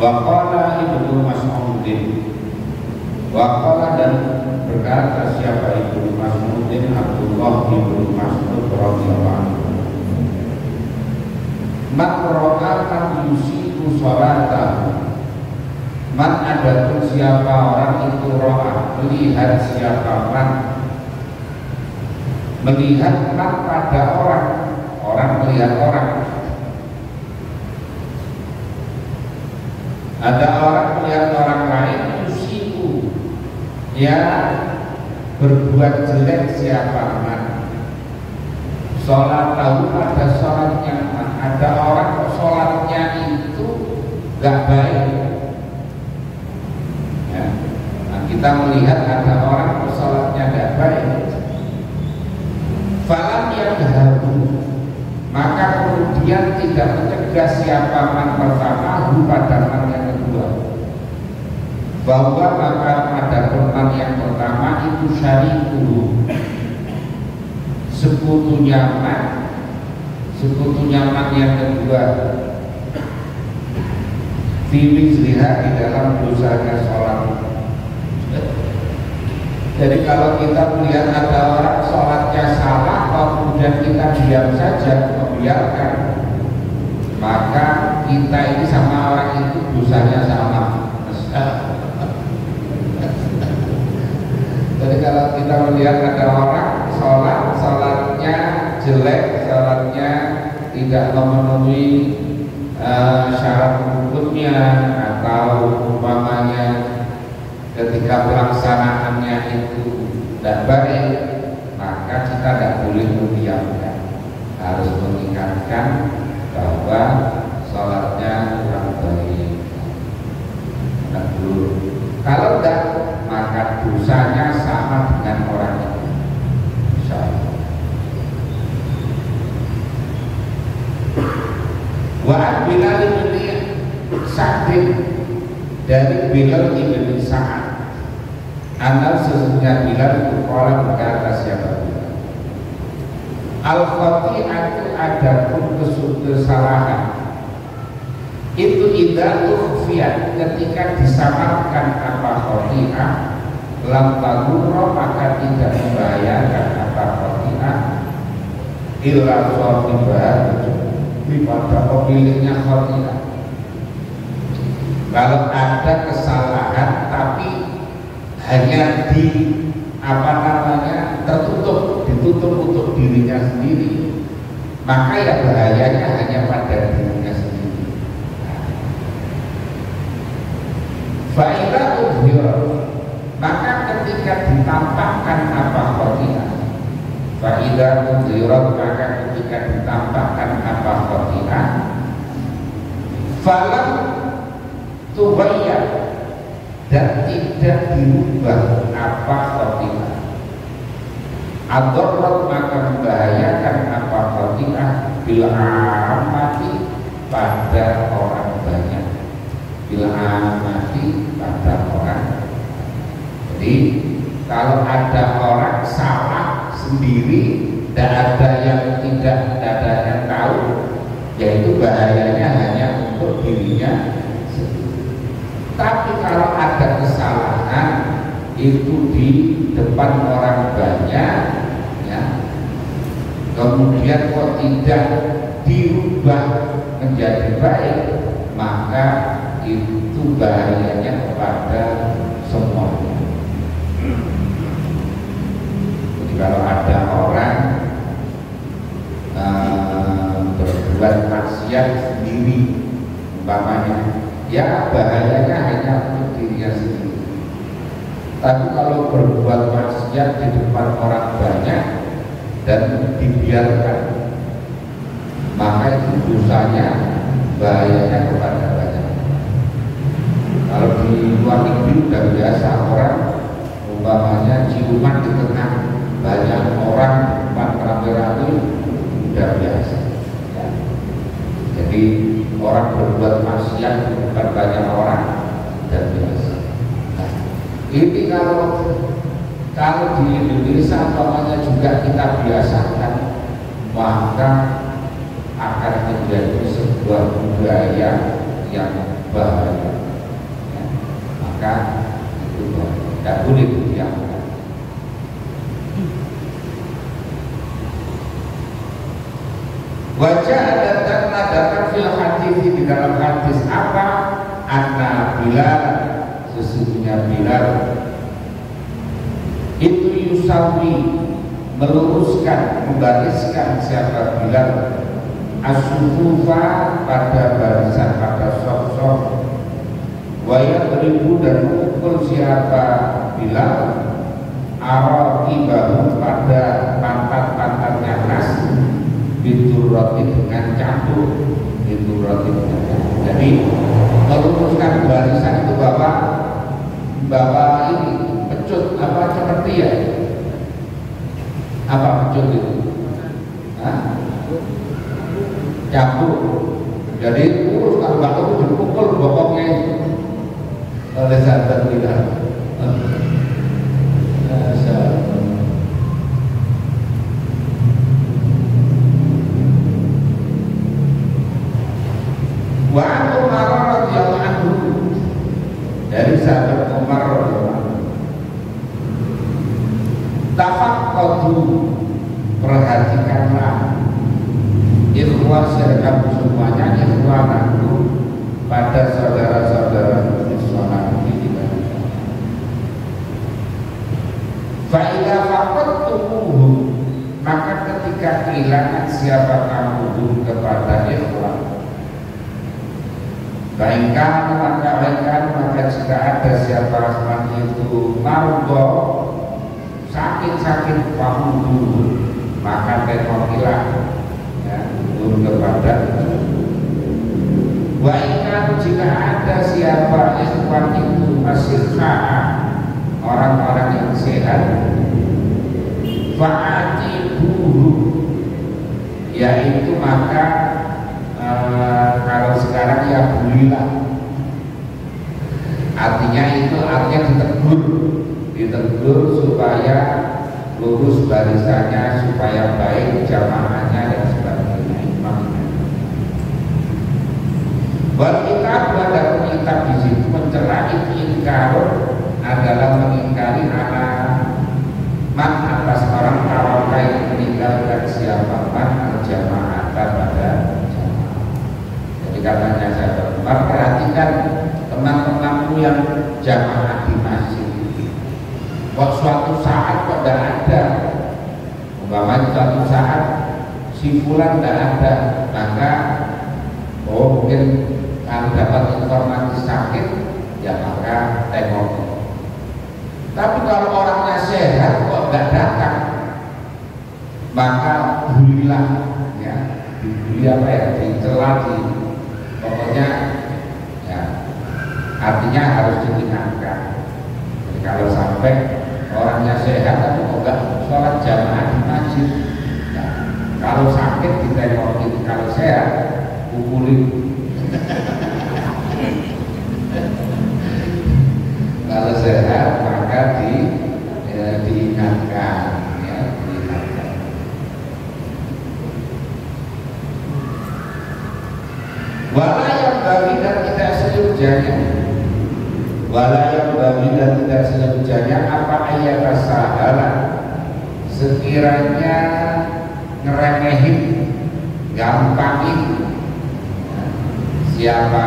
Waqala Ibnu Mas'udin, waqala dan berkata siapa Ibnu Mas'udin, Abdullah Ibnu Mas'ud radhiyallahu anhu, man ro'atan yusiku sholatahu, man adapun siapa orang itu ro'ah, melihat siapa man, melihat man pada orang, orang melihat orang. Ada orang melihat orang lain yusiku, ya berbuat jelek siapa man, sholat tahu pada sholatnya man. Ada orang sholatnya itu gak baik ya. Nah, kita melihat ada orang sholatnya gak baik, falam yadhabu, maka kemudian tidak mencegah siapa man pertama pada man yang kedua, bahwa maka pada man yang pertama itu syariku, sekutunya man yang kedua, fiwizliha di dalam dosanya sholat. Jadi kalau kita melihat ada orang sholatnya salah, kemudian kita diam saja membiarkan, maka kita ini sama orang itu dosanya sama. Jadi kalau kita melihat ada orang sholatnya jelek, sholatnya tidak memenuhi syarat rukunnya, atau umpamanya ketika pelaksanaannya itu tidak baik, maka kita tidak boleh mendiamkan, harus mengingatkan bahwa sholatnya kurang baik. Kalau tidak, maka dosanya sama dengan orang itu. Wa Bilal bin Sa'd, dari Bilal bin Sa'ad, anal sesungguhnya Bilal itu orang berkata siapa Bilal, al-khati'atu adapun kesalahan itu idza ukhfiyat, ketika disamarkan apa khati'ah, lam tadurra, maka tidak membahayakan apa khati'ah, illa shahibah, pada pemiliknya khati'ah. Kalau ada kesalahan tapi hanya ditutup untuk dirinya sendiri, maka ya bahayanya hanya pada dirinya sendiri. Fa'ila udhira, maka ketika ditampakkan apa khati'ah, fa'ila udhira, maka ketika ditampakkan apa khati'ah, falam tubayyah, dan tidak dirubah apa khati'ah, adorrat, maka membahayakan apa khati'ah, bil amati, pada orang banyak, bil amati, pada orang. Jadi kalau ada orang salah sendiri, tidak ada yang tahu, yaitu bahayanya hanya untuk dirinya sendiri. Tapi kalau ada kesalahan itu di depan orang banyak, ya, kemudian kok tidak dirubah menjadi baik, maka itu bahayanya kepada semuanya. Jadi kalau ada orang berbuat maksiat sendiri umpamanya, ya bahayanya hanya untuk dirinya sendiri. Tapi kalau berbuat maksiat di depan orang banyak dan dibiarkan, maka itu dosanya, bahayanya kepada banyak. Kalau di luar negeri sudah biasa orang umpamanya ciuman di tengah banyak orang, depan ramai-ramai, sudah biasa ya. Jadi orang berbuat maksiat di depan banyak orang sudah biasa. Nah, ini kalau di Indonesia umpamanya juga kita biasakan, maka akan menjadi sebuah budaya yang bahaya, ya, maka itu tidak boleh didiamkan. Wajah ada fil hadis di dalam hadis apa? Anna Bilal, sesungguhnya Bilal itu yusawi, meluruskan, membariskan siapa Bilal as-sufufa pada barisan, pada saf-saf, waya beribu dan memukul siapa Bilal araqibahu pada pantat-pantatnya nas biturrati dengan cambuk, biturrati dengan cambuk. Jadi meluruskan barisan itu bawa ini pecut apa seperti ya? Apa pecut itu? Hah? Cambuk. Jadi lurus, kalau nggak lurus dipukul bokongnya oleh sahabat Bilal. Wa Umar radhiyallahu anhu, dari sahabat Umar radhiyallahu anhu, tafaqqadu, perhatikanlah ikhwan serta semuanya, ikhwananku pada saudara-saudara di sholat ini. Fa'idha faqadtumuhum, maka ketika kehilangan siapa kamu kepada ikhwan, baikkan maka jika ada siapa asman itu margo, sakit-sakit kamu dulu, maka tengokilah ya, turun kepada baikkan jika ada siapa ikhwan itu asyikha'a, orang-orang yang sehat, fa'atibuhu, yaitu maka kalau sekarang ya bulilah, artinya ditegur supaya lurus barisannya, supaya baik jamaahnya dan sebagainya, imamnya. Buat kita pada kitab di situ mencela ingkar adalah mengingkari man atas orang tawaka yang meninggalkan siapa man al-jamaah pada jamaah. Jadi katanya sahabat Umar, perhatikan teman-temanmu yang jamaah di masjid. Kok suatu saat kok tidak ada, umpamanya suatu saat si fulan tidak ada, maka mungkin kalau dapat informasi sakit ya maka tengok. Tapi kalau orangnya sehat kok nggak datang, maka bulilah, ya, dibuli apa ya, dicela, pokoknya ya, artinya harus diingatkan. Jadi kalau sampai orangnya sehat tapi kok nggak sholat jamaah di masjid, ya, kalau sakit ditengokin, kalau sehat pukulin. Kalau sehat maka diingatkan, ya, diingatkan. Wala yang bagi dan tidak seyogjanya, wala yang bagi dan tidak seyogjanya apa ayat sahalah, sekiranya ngeremehin, gampangin siapa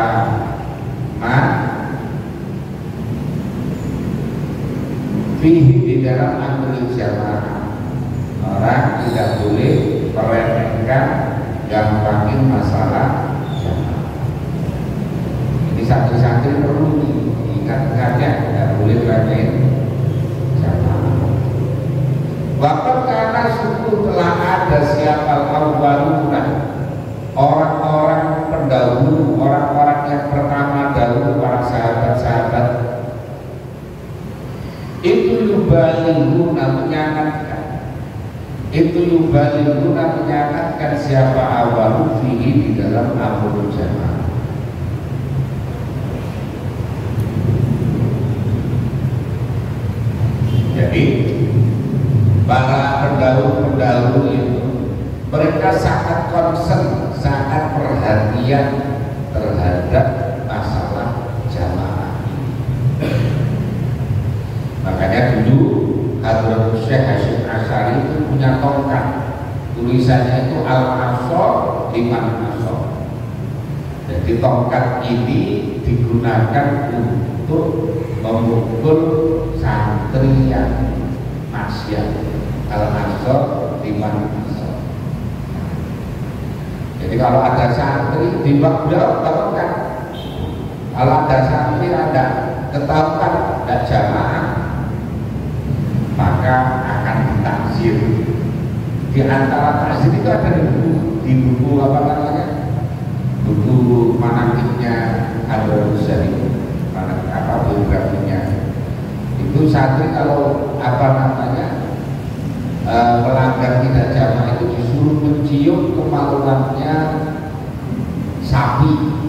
fihi di dalam ambil jamaah. Orang tidak boleh meremehkan, gampangin masalah jamaah. Ini santri-santri perlu diingat-ingatnya, tidak boleh remehin jamaah. Waktu karena suku telah ada siapa awwaluna, orang-orang pendahulu, orang-orang yang pertama dahulu, para sahabat-sahabat itu yubalihuna menyangatkan siapa awalu fihi di dalam amrul jamaah. Jadi para pendahulu itu mereka sangat concern, sangat perhatian terhadap masalah Makanya dulu Hadratus Syekh Hasyim Asy'ari itu punya tongkat, tulisannya itu Al-Asa Liman Asa. Jadi tongkat ini digunakan untuk memukul santri yang maksiat. Al-Asa Liman Asa. Jadi kalau ada santri di Baghdad, tongkat. Kalau ada santri ada ketahuan tidak jamaah, maka akan ditakzir. Di antara takzir itu ada di buku apa namanya, buku manakibnya Hadratus Syekh, apa biografinya. Itu santri kalau apa namanya melanggar tidak jamaah itu disuruh mencium kemaluannya sapi.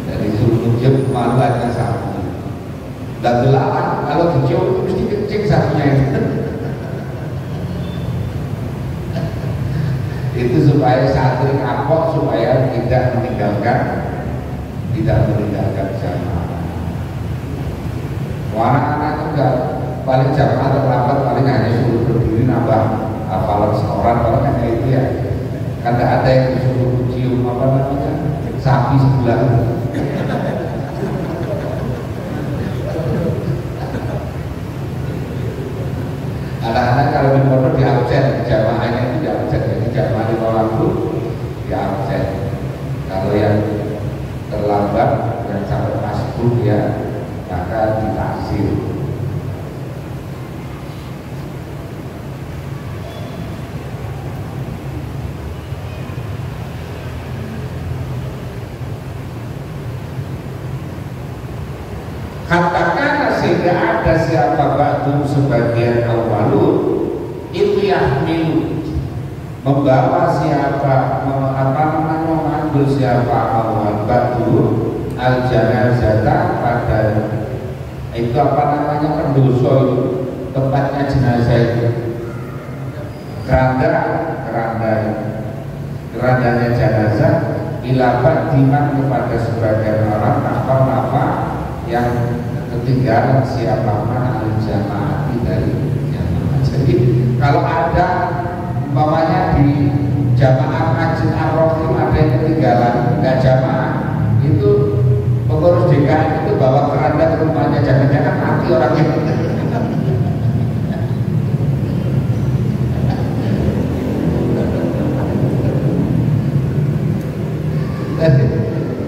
Jadi suruh mencium kemaluannya sapi. Dan dilarang kalau dicium mesti kencing sapinya itu. Itu supaya santri kapok, supaya tidak meninggalkan jamaah. Anak-anak juga paling jamaah terlambat paling hanya suruh berdiri nambah hafalan setoran, kalau hanya itu ya. Karena ada yang disuruh cium apa namanya sapi sebelah. Anak-anak kalau di pondok di absen, jamaahnya itu di absen, jadi jamaah di waktu di absen. Kalau yang terlambat yang sampai masuk ya maka ditaksir. Katakan sehingga ada siapa ba'dum sebagian awalun itu yahmilu, membawa siapa mengambil siapa awal ba'dum al-janazata pada itu apa namanya pendoso itu, tempatnya jenazah itu kerandanya jenazah ilabat diman kepada sebagian orang nama yang ketinggalan siapa mana al-jamaah dari jamaah. Jadi kalau ada umpamanya di jamaah Masjid Ar-Rahim ada yang ketinggalan nggak jamaah, itu pengurus DKM itu bawa keranda ke rumahnya, jangan-jangan mati orangnya.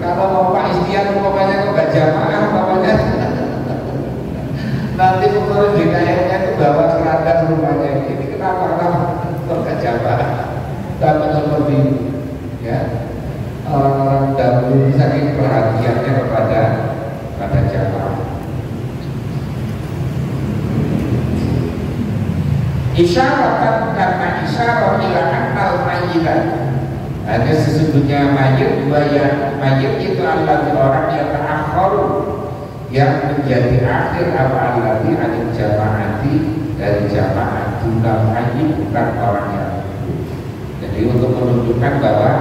Kalau mau Pak Istian umpamanya kok nggak jamaah, umpamanya nanti pengurus DKM-nya itu bawa keranda ke rumahnya. Ini kenapa kok nggak jamaah? Sama seperti ya orang-orang dahulu saking perhatiannya kepada jamaah. Isyaratan karena isyarah ila annal mayyitan. Ada sesungguhnya mayit itu adalah orang yang terakhir, yang menjadi akhir apa alladhi anil jamaati, dari jamaah jumlah mayit bukan orang yang hidup. Jadi untuk menunjukkan bahwa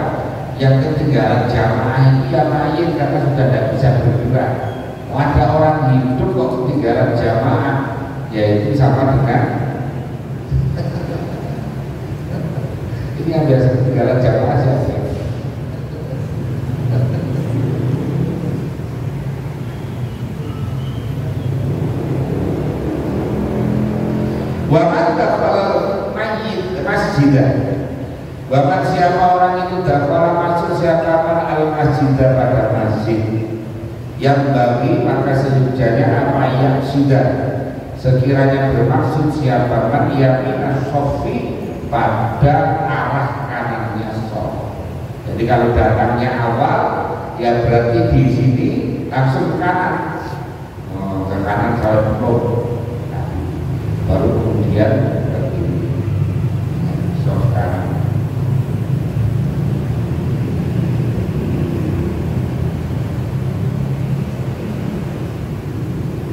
yang ketinggalan jamaah itu ya mayit karena sudah tidak bisa bergerak. Ada orang hidup kok ketinggalan jamaah, yaitu sama dengan ini yang biasa ketinggalan jamaah siapa? Waman dakhala mayyit masjidah. Waman siapa orang itu dakhala masuk siapa al masjidah pada masjid, yang bagi maka sejujurnya apa yang sudah sekiranya bermaksud siapa man yamin sofi pada arah kanannya sof. Jadi kalau datangnya awal ya berarti di sini langsung ke kanan, ke kanan kalau baru kemudian ke kiri sof kanan.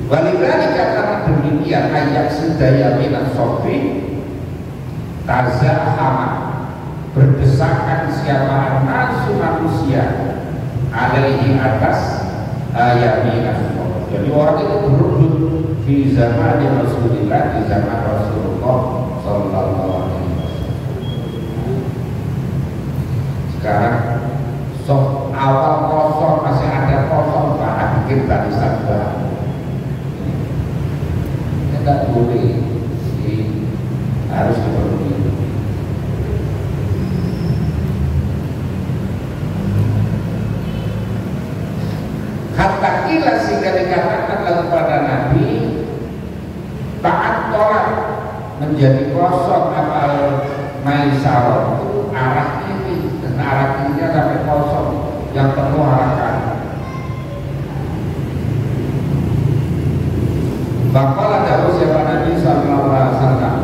Walidari karena demikian ayat sedaya minat sofi tazahama, berdesakan siapa nasu manusia alaihi atas yaminah sofi, Jadi orang itu berebut di zaman Rasulullah, di zaman Rasulullah Sallallahu Alaihi Wasallam. Sekarang awal kosong masih ada kosong, Pak, bikin barisan baru. Tidak boleh, harus dipenuhi. Hatta kila sehingga dikatakan kepada Nabi, taat tolak menjadi kosong apa maisarah itu arah ini, dan arah kirinya sampai kosong yang penuh harakan. Bakalah dahulu siapa Nabi Sallallahu Alaihi Wasallam,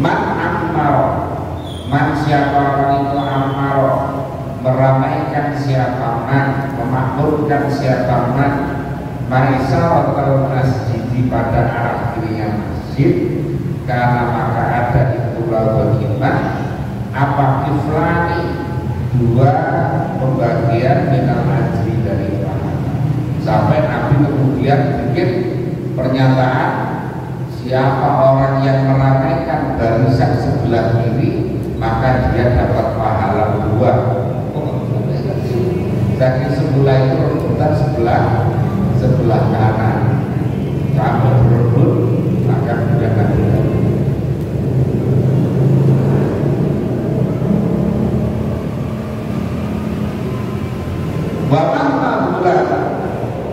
man ammaro, man siapa orang itu ammaro, meramaikan siapa man, memakmurkan siapa man, maisa atau masjid pada arah kirinya masjid, karena maka ada itulah bagaimana apa kiflani, dua pembagian minal ajri dari pahala. Sampai Nabi kemudian bikin pernyataan, siapa orang yang meramaikan barisan sebelah kiri maka dia dapat pahala dua. Saking sebelah itu rebutan sebelah kanan, sampai berebut maka dia dapat.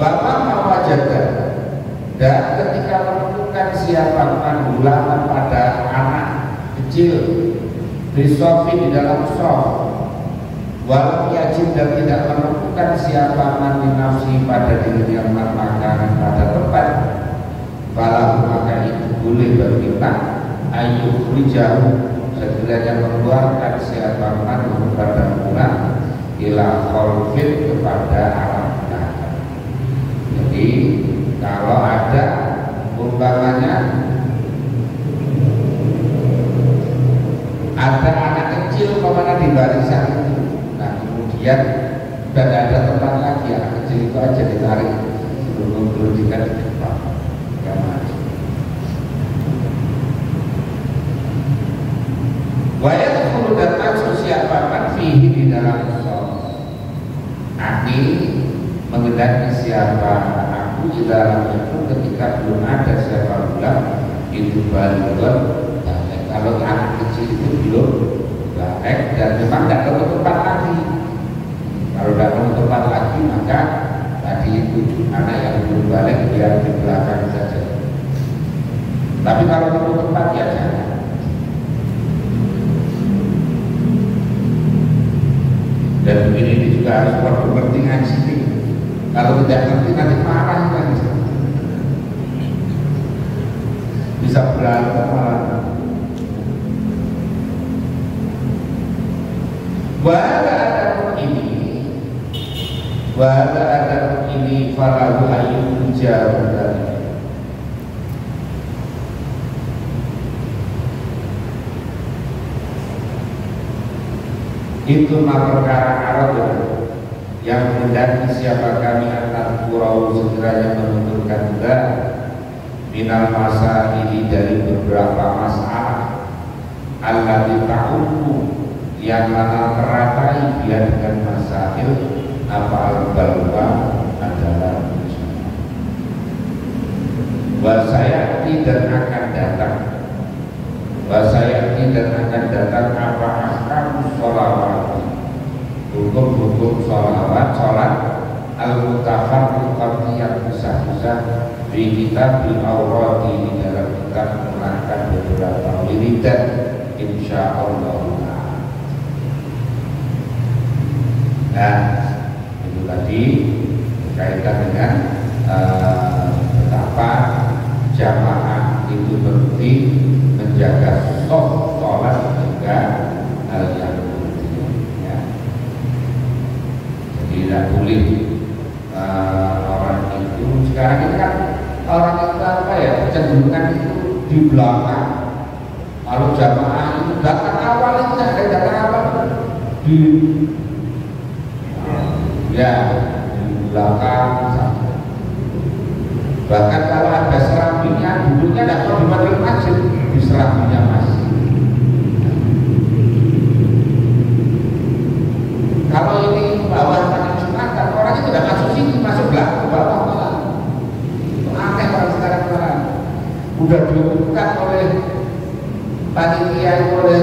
Bapak mawajadah, dan ketika menemukan siapa pandulangan pada anak kecil bisofi di dalam sof, walau yajib dan tidak menemukan siapa mandi nafsi pada dirinya makanan pada tempat, walau maka itu boleh bagi kita ayu jauh sekiranya mengeluarkan siapa mandi pada bulan ila kholfit kepada arah belakang. Jadi kalau ada umpamanya ada anak kecil kemana di barisan itu, nah kemudian sudah tidak ada tempat lagi, anak kecil itu aja ditarik belum di depan, nggak maju. Wayat sepuluh dan masuk siapa kan fihi di dalam Ani mengendaki siapa aku di dalamnya pun ketika belum ada siapa bilang itu baru balik. Kalau anak kecil itu belum balik dan memang tidak ketemu tempat lagi. Kalau tidak ketemu tempat lagi maka tadi itu anak yang belum balik biar di belakang saja. Tapi kalau ketemu tempat ya jangan. Dan ini juga harus berkepentingan sini. Kalau tidak ngerti nanti marah kan, bisa berantem malah. Wala ada ini falahu ayyun jawab. Itu perkara Arab yang menghendaki siapa kami akan kurau segera menunturkan juga minal masa ini dari beberapa masalah Allah ditahunku yang mana teratai dia dengan masail apa al-balwa adalah wasaya tidak akan datang, wasaya tidak akan datang apa ahkam sholawat, hukum-hukum sholawat, sholat al-mutafarriqati yang bisa-bisa di kitab al-awrati di dalam kitab menerangkan beberapa wiridan insyaallah. Nah itu tadi berkaitan dengan betapa jamaah itu penting, menjaga sholat juga hal yang penting ya. Jadi tidak boleh orang itu sekarang ini kan orang itu apa ya, kecenderungan itu di belakang. Kalau jamaah itu datang awal itu ada datang awal di ya di belakang Bahkan kalau ada serambinya, duduknya tidak perlu di madril masjid, di serambinya masih. Kalau ini bawah tangan Jumatan, orangnya tidak masuk sini, masuk belakang ke bawah malah. Itu aneh orang sekarang malah. Udah diumumkan oleh panitia, oleh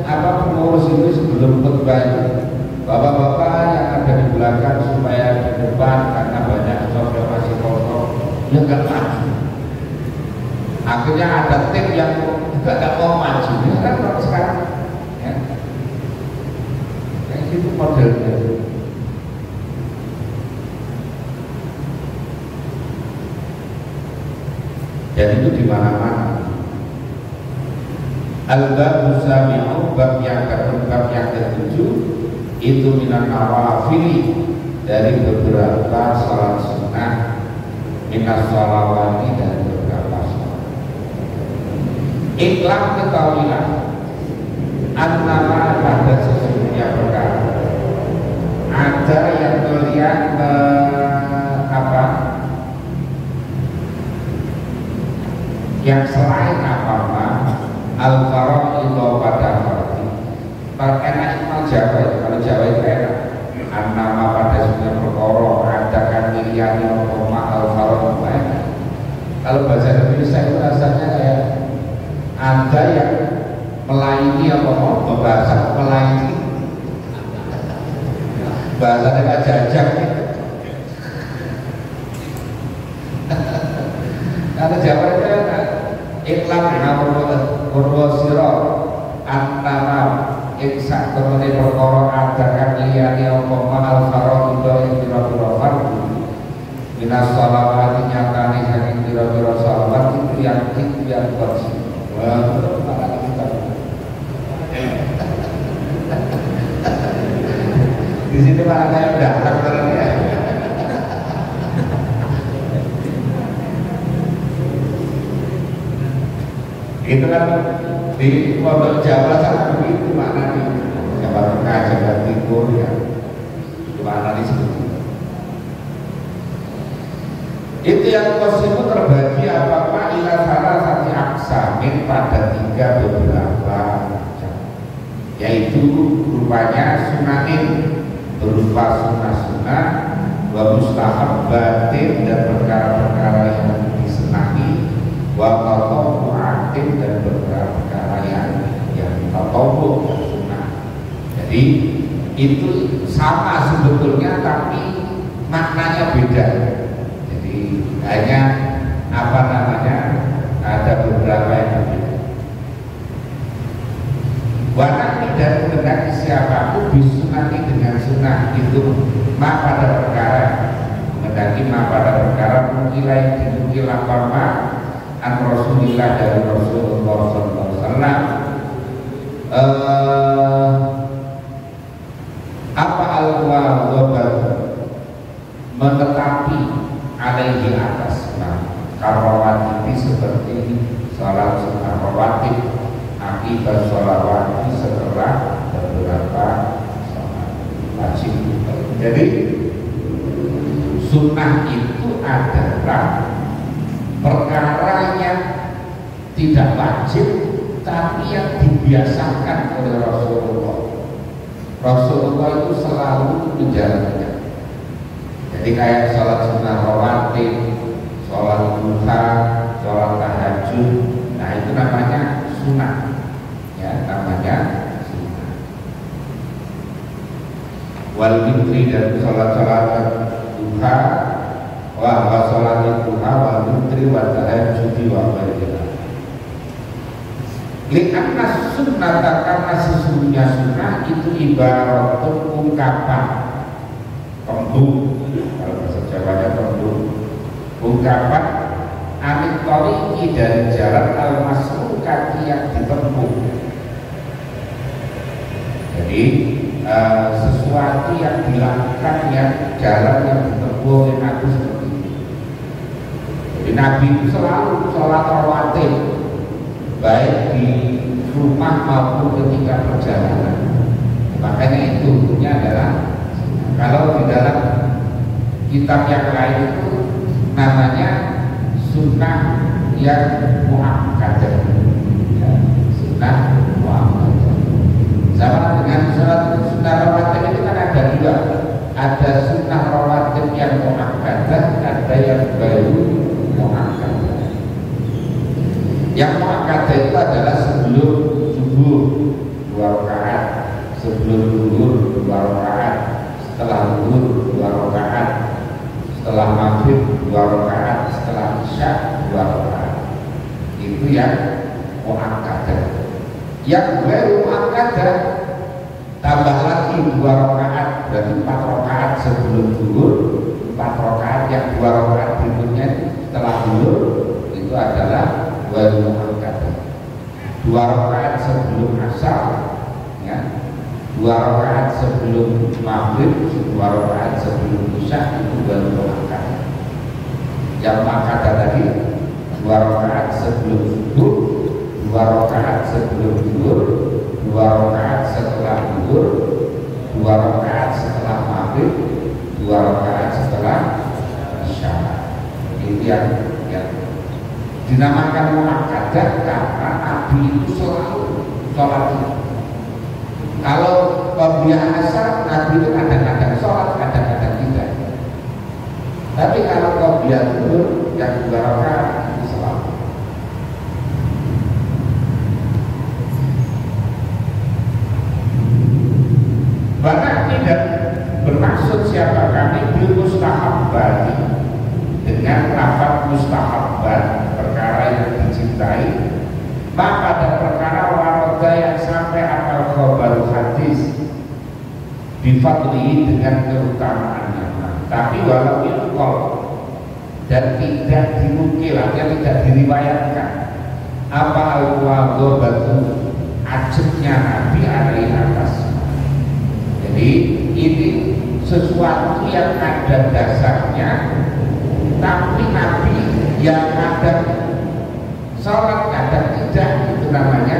pengurus itu sebelum khutbah itu, bapak-bapak yang ada di belakang supaya di depan karena banyak sosok masih kosong, ya nggak maju. Akhirnya ada tim yang juga nggak mau maju. Ya kan kalau sekarang, ya. Kayak gitu modelnya. Dan itu di mana-mana. Al-Babu Sami'u, bab yang ketujuh itu minan nawafili, dari beberapa salat sunnah, minas sholawati, dan beberapa sholat. Iklam ketahuilah annama pada sesungguhnya perkara ada yang melihat yang selain al-faraidu pada fardi. Enak itu Jawa ya, kalau Jawa itu enak. Annama pada sebuah perkara ada kan miliyani ma al-faraidu enak. Kalau bahasa Indonesia itu rasanya kayak ada yang melayani bahasa melayani bahasa dekat jajak gitu. Kalau Jawa itu enak. Iklam Purwosiro antara iksak temene perkara adakan liyane apa al-faraidu ing pira-pira fardu minas sholawati nyatane saking pira-pira sholawat itu yang wajib. Wah, di sini malah saya udah ya. Itu kan di pondok Jawa sana begitu maknanya. Jawa Tengah, Jawa Timur ya, itu maknanya seperti itu. Itu yang kosimu terbagi apakah ila salah satu aksamin pada 3 beberapa macam, yaitu rupanya sunanin berupa sunnah-sunnah, wa mustahabbatin dan perkara-perkara yang disenangi, wa qata'u'atin dan perkara-perkara yang tatawwu dan sunnah. Jadi itu sama sebetulnya tapi maknanya beda. Jadi hanya ada beberapa yang berbeda. Wanani dan menghendaki siapapun bisunati dengan sunnah itu pada perkara menghendaki pada perkara mungkilah yang dimungkil apa an Rasulillah dari Rasulullah SAW apa al-wabat menetapi alaihi atas karawat ini seperti salat sunnah rawatib akibat sholawat setelah beberapa sholat wajib. Jadi sunnah itu adalah perkara yang tidak wajib tapi yang dibiasakan oleh Rasulullah. Rasulullah itu selalu menjalankannya. Jadi kayak sholat sunnah rawatib, sholat duha, sholat tahajud, nah itu namanya sunnah. Ya, namanya sunnah. Wal witri dan sholat-sholat duha, wa sholat duha, wal witri, wa tahajud, wa ghairiha. Li'anna sunnah karena sesungguhnya sunnah itu ibaratun ungkapan, tembung, kalau bahasa Jawanya tembung, ungkapan anit tariqi dari jalan al-masrukati yang ditempuh. Jadi sesuatu yang dilakukan yang jalan yang ditempuh oleh Nabi seperti itu. Jadi Nabi itu selalu sholat rawatib baik di rumah maupun ketika perjalanan. Makanya itu hukumnya adalah kalau di dalam kitab yang lain itu namanya sunnah yang muakkadah, ya, sunnah muakkadah. Sama dengan sholat sunnah rawatib itu kan ada dua, ada sunnah rawatib yang muakkadah, ada yang baru muakkadah. Yang muakkadah itu adalah sebelum subuh 2 rakaat, sebelum zuhur 2 rakaat, setelah zuhur 2 rakaat, setelah maghrib 2 rakaat, setelah isya 2 rakaat. Itu yang muakkadah. Yang baru muakkadah tambah lagi 2 rakaat, berarti 4 rakaat sebelum zuhur, 4 rakaat yang 2 rakaat berikutnya setelah zuhur, itu adalah baru muakkadah. 2 rakaat sebelum asar, ya, 2 rakaat sebelum maghrib, 2 rakaat sebelum isya, itu baru muakkadah. Yang muakkadah tadi 2 rakaat sebelum subuh, 2 rakaat sebelum zuhur, 2 rakaat setelah zuhur, 2 rakaat setelah maghrib, 2 rakaat setelah isya. Itu yang dinamakan muakkadah karena Nabi itu selalu sholat itu. Kalau qobliyah asar, Nabi itu kadang-kadang sholat, kadang-kadang tidak. Tapi kalau qobliyah zuhur yang 2 rakaat itu selalu. Bahkan tidak bermaksud siapa kami bil mustahabbati, dengan lafaz mustahabbat, perkara yang dicintai, maka pada perkara waroda yang sampai akal khobar hadis bifadli dengan keutamaannya. Tapi walau ilqol dan tidak dinukil, artinya tidak diriwayatkan apa al-wadobatu ajibnya Nabi alaihi atas. Jadi ini sesuatu yang ada dasarnya, tapi Nabi yang kadang sholat kadang tidak, itu namanya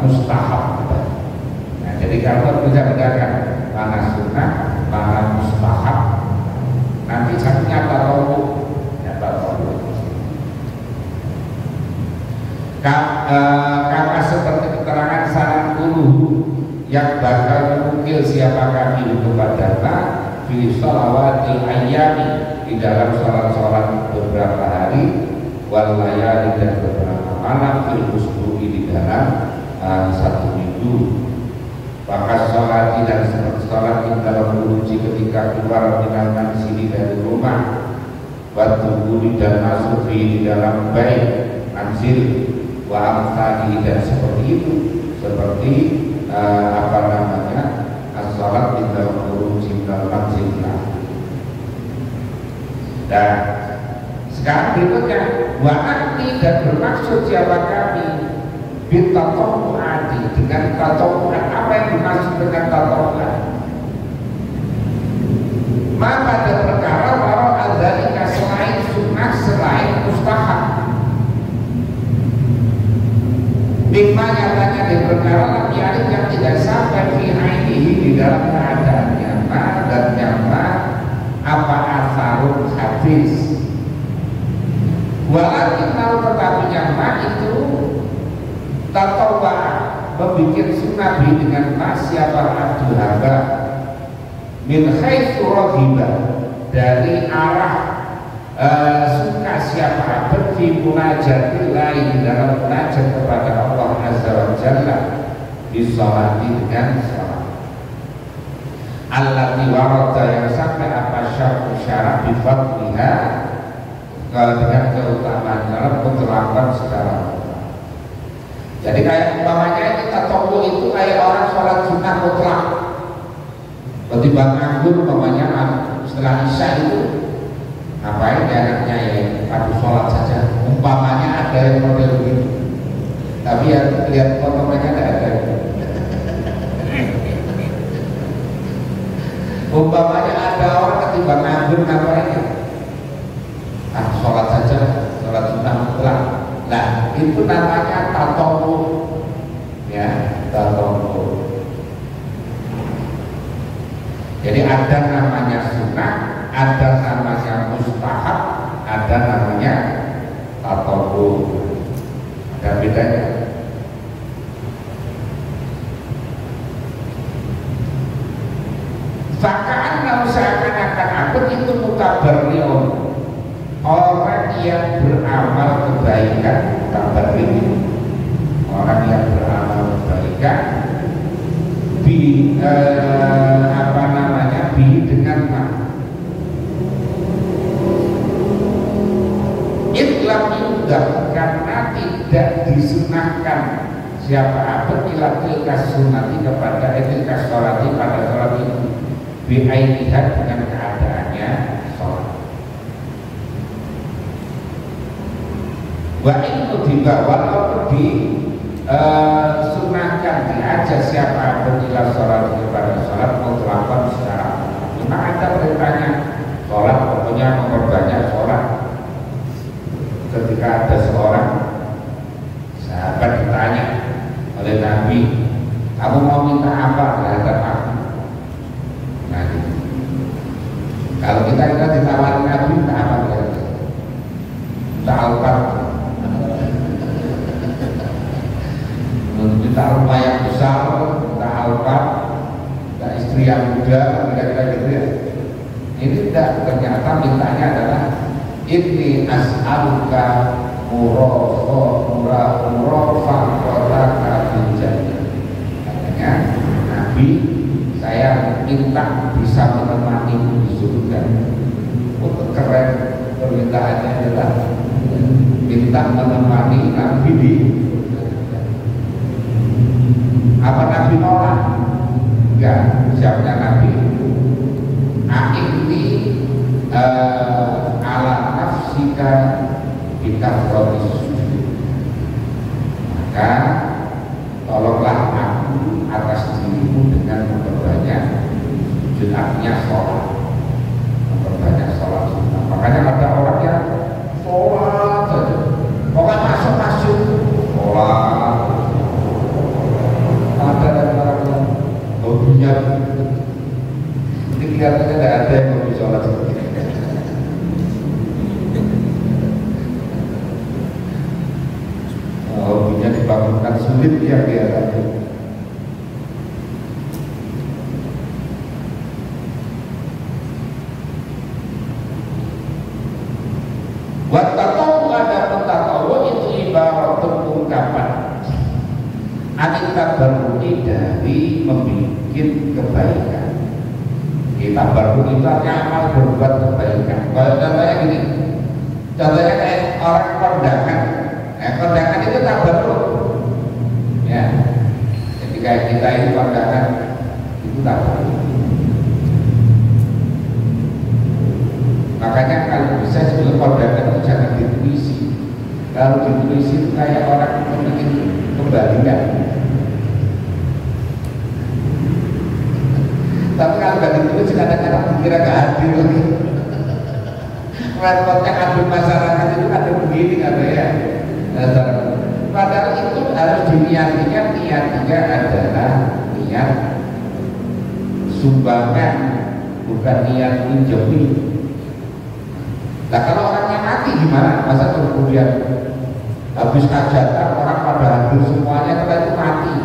mustahab. Nah, jadi kalau bisa bedakan mana sunnah, mana mustahab, nanti satunya tarawuh, ya tarawuh. Karena seperti keterangan saran guru yang bakal menukil siapa kami kepada fi shalawatil ayyami, di dalam sholat-sholat beberapa hari, wal layali dan beberapa malam, fil usbu'i di dalam 1 minggu. Maka sholat dan seperti sholat di dalam menuju ketika keluar meninggalkan sini dari rumah, waktu guli dan masuk di dalam bait manzil, wa amsali dan seperti itu, seperti as-sholat di dalam menuju dalam manzil. Dan sekarang berikutnya wa'ati, dan bermaksud siapa kami bitatomu'ati, dengan tatomu'at. Apa yang dimaksud dengan tatomu'at? Maka ada perkara waro adzalika, selain sunnah, selain mustahab, mimma nyatanya di perkara lamiyari yang tidak sampai fi ainihi, di dalam keadaan nyata dan nyata apa asarul hadis. Walakin kalau tetapi nyata itu tatawwa, membikin sunnah dengan siapa abdul hamba min khaitsu raghiba, dari arah suka siapa abd fi munajatillahi, di dalam munajat kepada Allah azza wa jalla, bisolati dengan salat. Allati warada, yang sampai apa syarat bifadliha, dengan keutamaan dalam keterlaluan secara mutlak. Jadi kayak umpamanya kita tonggo itu kayak orang sholat sunnah mutlak, ketimbang nganggur umpamanya setelah isya itu ngapain ya anaknya, ya aku sholat saja, umpamanya ada yang model begitu. Tapi ya lihat foto mereka tidak ada. Umpamanya ada orang ketimbang nganggur ngapain ya, sholat saja, sholat sunnah mutlak. Nah, itu namanya tatowu, ya, tatowu. Jadi ada namanya sunnah, ada namanya mustahab, yang beramal kebaikan, kabar ini orang yang beramal kebaikan dengan Islam juga karena tidak disunahkan siapa abad ilatil kasunati kepada etil kasolati pada sholat itu biainihat dengan keadaannya sholat. Wa itu dibawa atau disunahkan diajak siapa abad ila sholat kepada sholat mau melakukan secara memang ada perintahnya sholat, pokoknya memperbanyak sholat. Ketika ada seorang sahabat ditanya oleh Nabi, kamu mau minta apa terhadap aku? Nah, kalau kita ditawarin Nabi minta apa terhadap? Minta alpat, minta rumah yang besar, minta alpat, minta istri yang muda, kira-kira gitu ya. Ini tidak, ternyata mintanya adalah inni as'aluka murafaqataka fil jannah. Katanya Nabi, saya minta bisa menemani di surga. Untuk keren permintaannya adalah minta menemani Nabi di surga. Apa Nabi nolak? Enggak, siapnya Nabi. Ini ala nafsika bitafrodis, maka tolonglah aku atas dirimu dengan memperbanyak sujud, artinya sholat, memperbanyak sholat sunnah. Makanya ada orang yang sholat saja, pokoknya masuk masjid sholat. Ada orang yang hobinya ini kelihatannya tidak ada yang hobi sholat seperti ini. Hobinya dibangunkan sulit ya kelihatannya. Wattaqu ada taqwa itu ibaratun ungkapan anita berarti dari membuat kebaikan. Kita baru itu amal berbuat kebaikan. Kalau contohnya gini, contohnya kayak orang kondangan. Kondangan itu tak baru. Ya, ketika kita ini kondangan itu tak baru. Makanya kalau bisa sebelum kondangan itu jangan dituisi. Kalau dituisi itu kayak orang ingin kembalikan. Tapi kalau nggak ditulis kadang-kadang dikira nggak hadir lagi. Repotnya adil masyarakat itu ada begini ada ya. Padahal itu harus diniatikan, niatnya adalah niat sumbangan, bukan niat pinjami. Nah kalau orangnya mati gimana? Masa kemudian habis hajatan orang pada hadir semuanya setelah itu mati?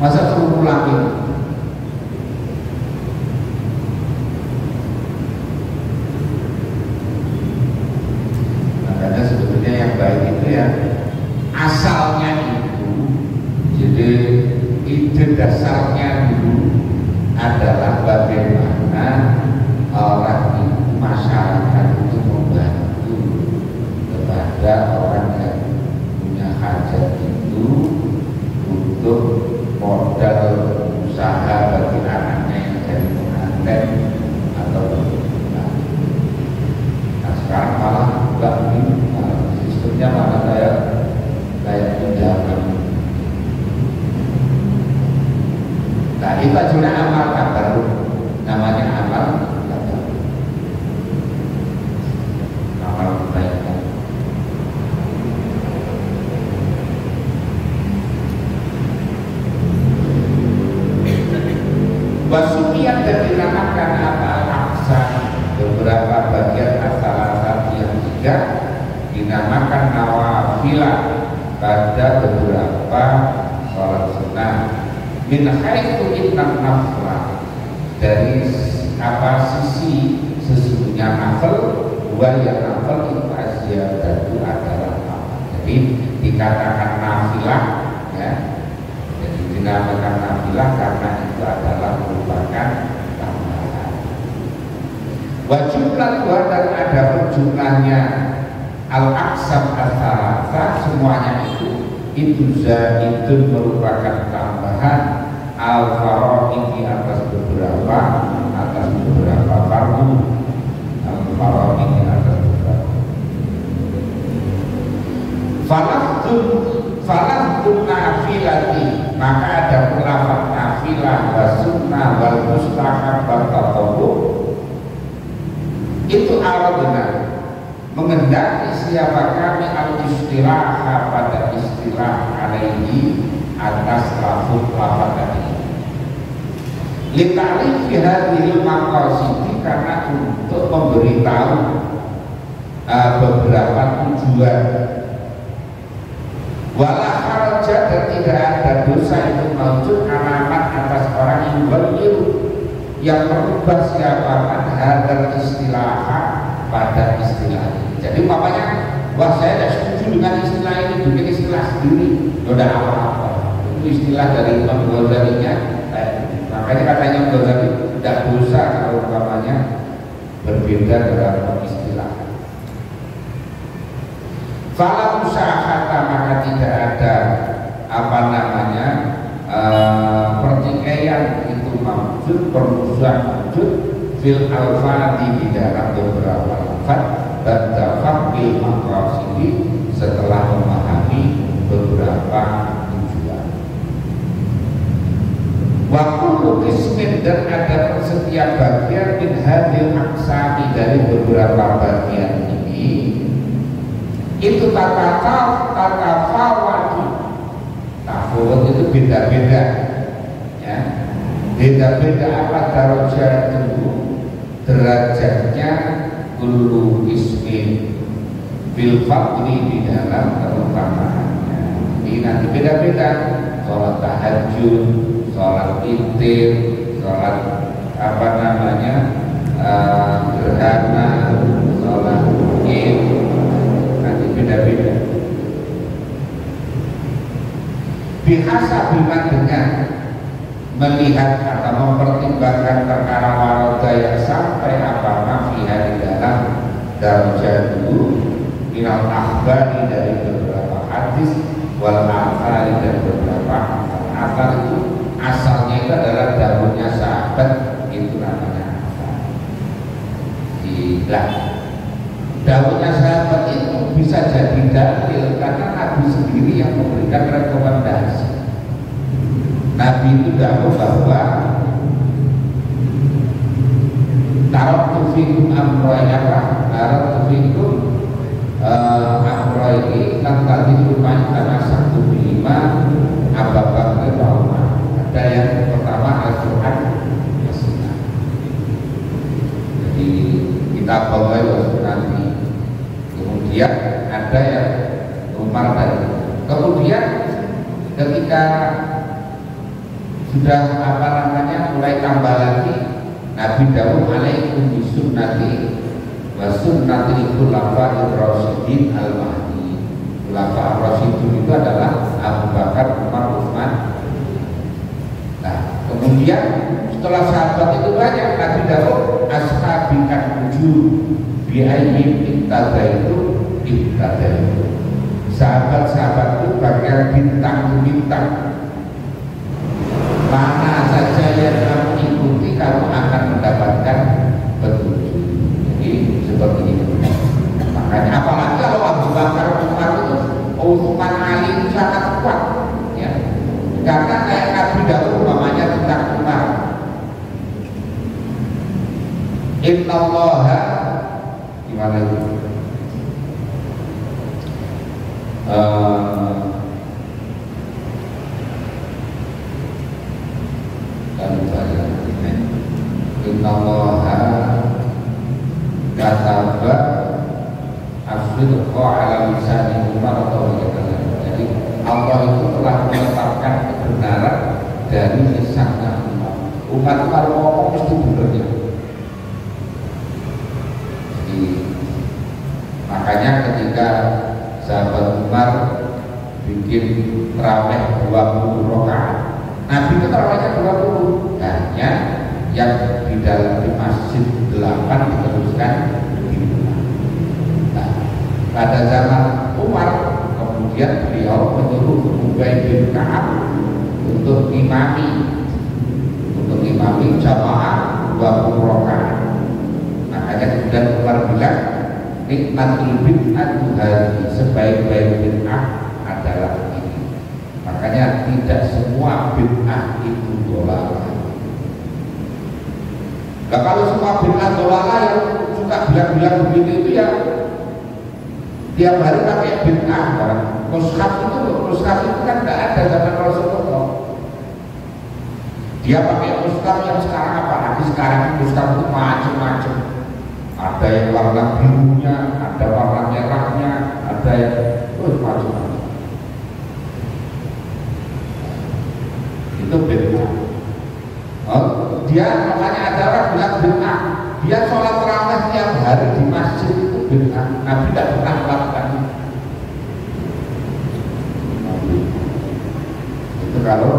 Masa suruh ulangin? Makanya sebetulnya yang baik itu ya asalnya itu, jadi ide dasarnya dulu adalah bagaimana orang itu, masyarakat itu membantu kepada orang yang punya hajat itu untuk modal usaha bagi anaknya yang jadi pengantin atau berhubungan. Nah sekarang malah enggak begini, sistemnya malah kayak pinjaman. Nah itu juga amal baru, namanya amal baru, amal kebaikan. Wasumiat dan dinamakan apa aksa, beberapa bagian asal-asal yang tiga dinamakan nawafilah pada beberapa sholat sunnah. Min haitsu inna nafla, dari apa sisi sesungguhnya nafal yang nafal itu azyadatu adalah apa. Jadi dikatakan nafilah ya, jadi dinamakan nafilah karena itu adalah merupakan tambahan. Wajiblah dan ada jumlahnya al-aqsam al-thalatha, semuanya itu zaidun merupakan tambahan al-faraid di atas beberapa fardu, al-faraid di atas beberapa. Falahdun nafilati, maka ada pelafaz nafilah wa sunnah wal mustahab wa tatawwu, itu aradna mengendaki siapa kami al-istilah pada istilah alaihi atas lafaz tadi lita'rifi hadhil maqasidi, karena untuk memberitahu beberapa tujuan. Wala haraja, dan tidak ada dosa itu maujud alamat atas orang yang merubah siapa man hadal istilah pada istilah ini. Jadi umpamanya, wah saya tidak setuju dengan istilah ini, bikin istilah sendiri, tidak apa-apa. Itu istilah dari Imam Ghazalinya. Makanya katanya Imam Ghazali tidak dosa kalau umpamanya berbeda dalam istilah. Fala musahata, maka tidak ada pertikaian itu maujud, permusuhan maujud fil alfadi di dalam beberapa lafaz dan tafaqil maqasidi setelah memahami beberapa tujuan. Wa kullu qismin, dan ada setiap bagian min hadil aqsami dari beberapa bagian ini itu tatafawatu. Tafawut itu beda-beda ya, beda-beda apa darajat itu, derajatnya kullu ismin bil fadli di dalam keutamaannya. Ini nanti beda-beda, sholat tahajud, sholat witir, sholat gerhana, sholat id, nanti beda-beda. Bihasa biman, dengan melihat atau mempertimbangkan perkara waroda yang sampai apa fiha di dalam darajat dulu minal akhbari, dari beberapa hadis, wal athari, dan beberapa athar. Itu asalnya itu adalah dahulunya sahabat, itu namanya athar. Dahulunya sahabat itu bisa jadi dalil karena Nabi sendiri yang memberikan rekomendasi. Nabi itu dahulu bahwa taraktu fikum amro'in amro'in lan tadilu man tamassaktu bihima Abu Bakar wa Umar. Ada yang pertama Al-Qur'an wa Sunnah. Jadi kita bawa nanti. Kemudian ada yang Umar tadi. Kemudian ketika sudah mulai tambah lagi, Nabi Dawud alaikum bisunnati wa sunnati khulafa'ir rasyidin al-mahdi. Khulafa'ir rasyidin itu adalah Abu Bakar, Umar, Utsman. Nah, kemudian setelah sahabat itu banyak, Nabi Dawud ashabikan wujud bi'ayyim ittadaitu. Sahabat-sahabat itu bagian bintang-bintang, mana saja yang kamu ikuti kamu akan mendapatkan petunjuk. Jadi seperti itu. Makanya apalagi kalau Abu Bakar, Umar itu, Utsman, Ali itu sangat kuat ya. Karena kayak Nabi Dawud namanya tentang Umar, innallaha gimana itu? Innallaha kataba as-sidqa ala lisani Umar atau bagaimana. Jadi Allah itu telah menetapkan kebenaran dari lisannya Umar. Umar kalau ngomong mesti benar ya. Makanya ketika sahabat Umar bikin tarawih 20 rakaat, Nabi itu tarawihnya 20, hanya yang di dalam di masjid 8 diteruskan di rumah. Nah, pada zaman Umar kemudian beliau menyuruh Ubay bin Ka'ab untuk imami jamaah 20 rakaat. Makanya kemudian Umar bilang, nikmatul bid'atu hadhihi, sebaik-baik bid'ah adalah ini. Makanya tidak semua bid'ah itu dolalah. Nah, kalau semua bid'ah dolalah yang suka bilang-bilang begitu itu ya tiap hari pakai bid'ah. Mushaf itu kan tidak ada zaman Rasulullah. Dia pakai mushaf yang sekarang, apalagi sekarang mushaf itu macam-macam. Ada yang warna birunya, ada warna merahnya, ada yang macam-macam. Itu bid'ah. Dia makanya ada orang bilang bid'ah. Dia sholat tarawih tiap hari di masjid itu bid'ah. Nabi tidak pernah melakukan itu. Itu kalau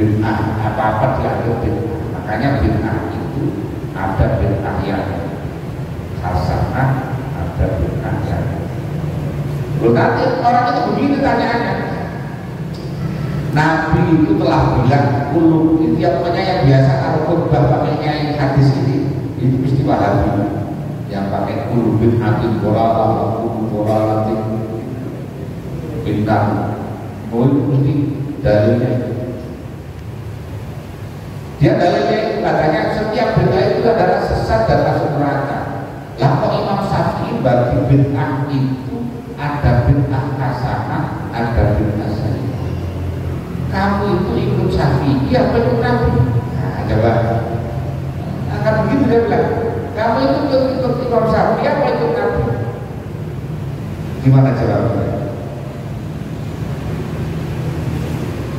bid'ah apa-apa dianggap bid'ah. Makanya bid'ah itu ada bid'ah yang hasanah, ada bid'ah yang nanti orang itu begini tanyaannya. Nabi itu telah bilang kulub itu yang punya yang biasa kalau khutbah pakainya hadis ini itu mesti Wahabi yang pakai kulubin hatin boralah bintang itu mesti dalilnya. Dia dalilnya itu katanya setiap bid'ah itu adalah sesat dan masuk neraka. Lah kok Imam Syafi'i bagi bid'ah itu ada bid'ah hasanah, ada bid'ah sayyi'ah. Kamu itu ikut Syafi'i apa ikut Nabi? Nah, coba. Akan begitu dia bilang. Kamu itu ikut Imam Syafi'i apa ikut Nabi? Gimana jawabnya?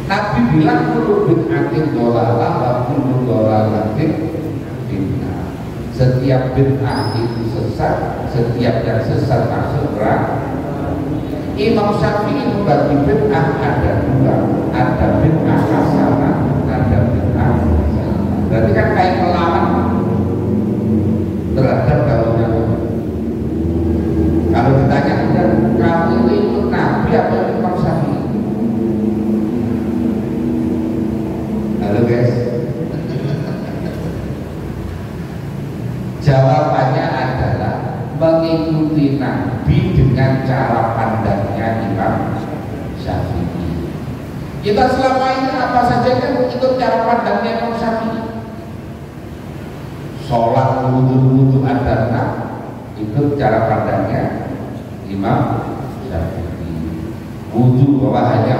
Nabi bilang kullu bid'atin dhalalah wa kullu dhalalatin bid'ah. Setiap bid'ah itu sesat, setiap yang sesat masuk neraka. Imam Syafi'i membagi bid'ah ada dua, ada bid'ah hasanah, ada bid'ah sayyi'ah. Berarti kan kayak melawan terhadap gaulnya. Kalau ditanya kamu itu ikut Nabi atau Imam Syafi'i? Halo guys. Jawabannya adalah mengikuti Nabi dengan cara pandangnya Imam Syafi'i. Kita selama ini apa saja kan ikut cara pandangnya Imam Syafi'i. Sholat wudu ada ikut cara pandangnya Imam Syafi'i. Wudu bahwa hanya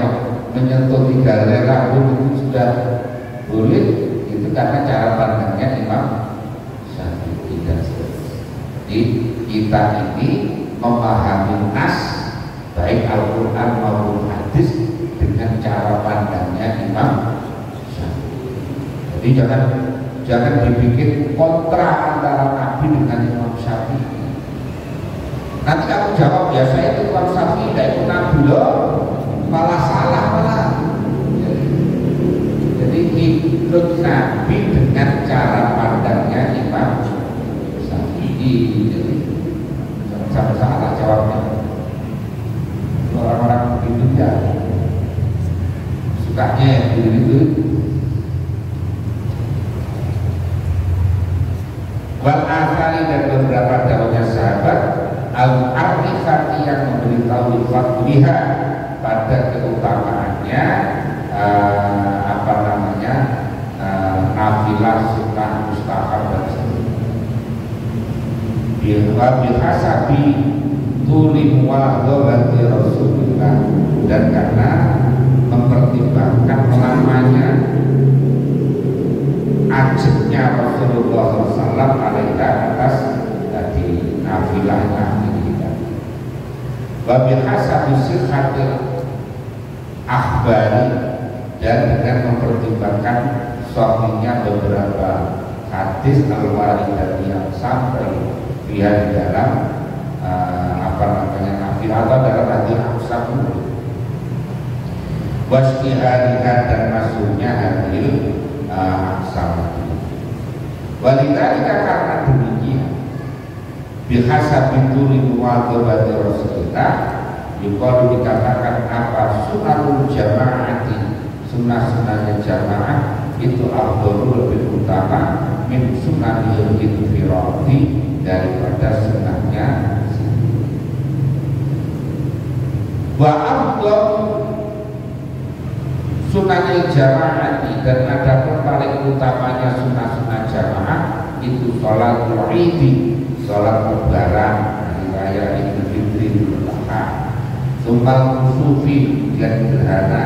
menyentuh 3 helai rambut itu sudah boleh, itu karena cara pandangnya Imam Syafi'i dan seterusnya. Jadi kita ini memahami nas baik Al-Quran maupun hadis dengan cara pandangnya Imam Syafi'i. Jadi jangan dibikin kontra antara Nabi dengan Imam Syafi'i. Nanti kamu jawab ya saya itu Imam Syafi'i tidak ikut Nabi loh, malah salah malah. Jadi ikut Nabi dengan cara pandangnya Imam Syafi'i. Sama salah jawabnya. Orang-orang begitu ya sukanya yang begitu. Wal akhari dan beberapa daunnya sahabat al-arifati yang memberitahu fadliha pada keutamaannya nafilah, sunnah, mustahab dan seterusnya. Bihasabi tuli muwadhabati Rasulullah, dan karena mempertimbangkan lamanya ajibnya Rasulullah SAW alaika atas tadi nafilahnya kita. Wa bihasabi sihhatil akhbari, dan dengan mempertimbangkan sahihnya beberapa hadis al-waridah yang sampai dia di dalam wastihariha dan masuknya hadil aksam. Walidhalika karena demikian bihasabi tuli muwadhabati Rasulillah yuqalu dikatakan apa sunnatul jamaati, sunnah-sunnahnya jamaah itu afdhalu lebih utama min sunnahil infiradi daripada sunnahnya wa afdhalu sunnahil jamaati, dan ada pun paling utamanya sunnah-sunnah jamaah itu sholat Idi, sholat lebaran hari raya Idul Fitri, Idul Adha, tumbal kusufi dan gerhana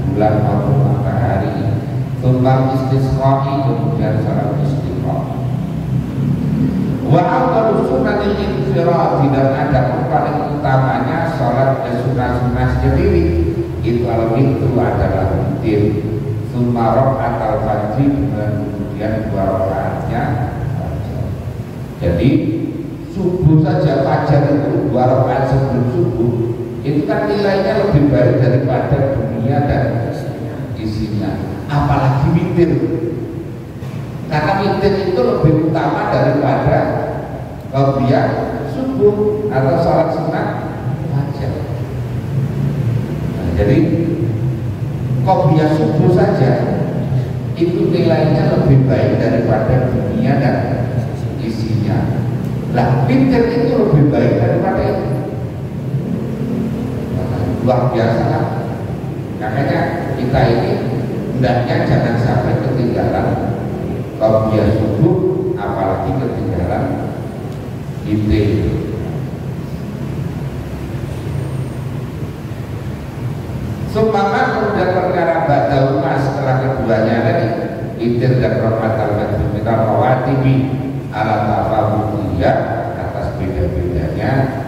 bulan maupun matahari, tumbal istisqai, kemudian sholat istisqa. Wa afdalu sunnatil infiradi, dan ada pun paling utamanya sholat sunnah-sunnah sendiri itu itu adalah witir, summa rakaat al-fajr, dan kemudian 2 rakaatnya fajar. Jadi subuh saja fajar itu 2 rakaat sebelum subuh itu kan nilainya lebih baik daripada dunia dan isinya, apalagi witir, karena witir itu lebih utama daripada qabliyah subuh atau salat sunat fajar. Jadi qabliyah subuh saja itu nilainya lebih baik daripada dunia dan isinya. Lah witir itu lebih baik daripada itu. Luar biasa. Makanya kita ini hendaknya jangan sampai ketinggalan qabliyah subuh, apalagi ketinggalan witir. Sumama kemudian perkara ba'dahuma setelah keduanya tadi witir dan rakaat al-fajr minal rawatibi ala tafawudiyah atas beda-bedanya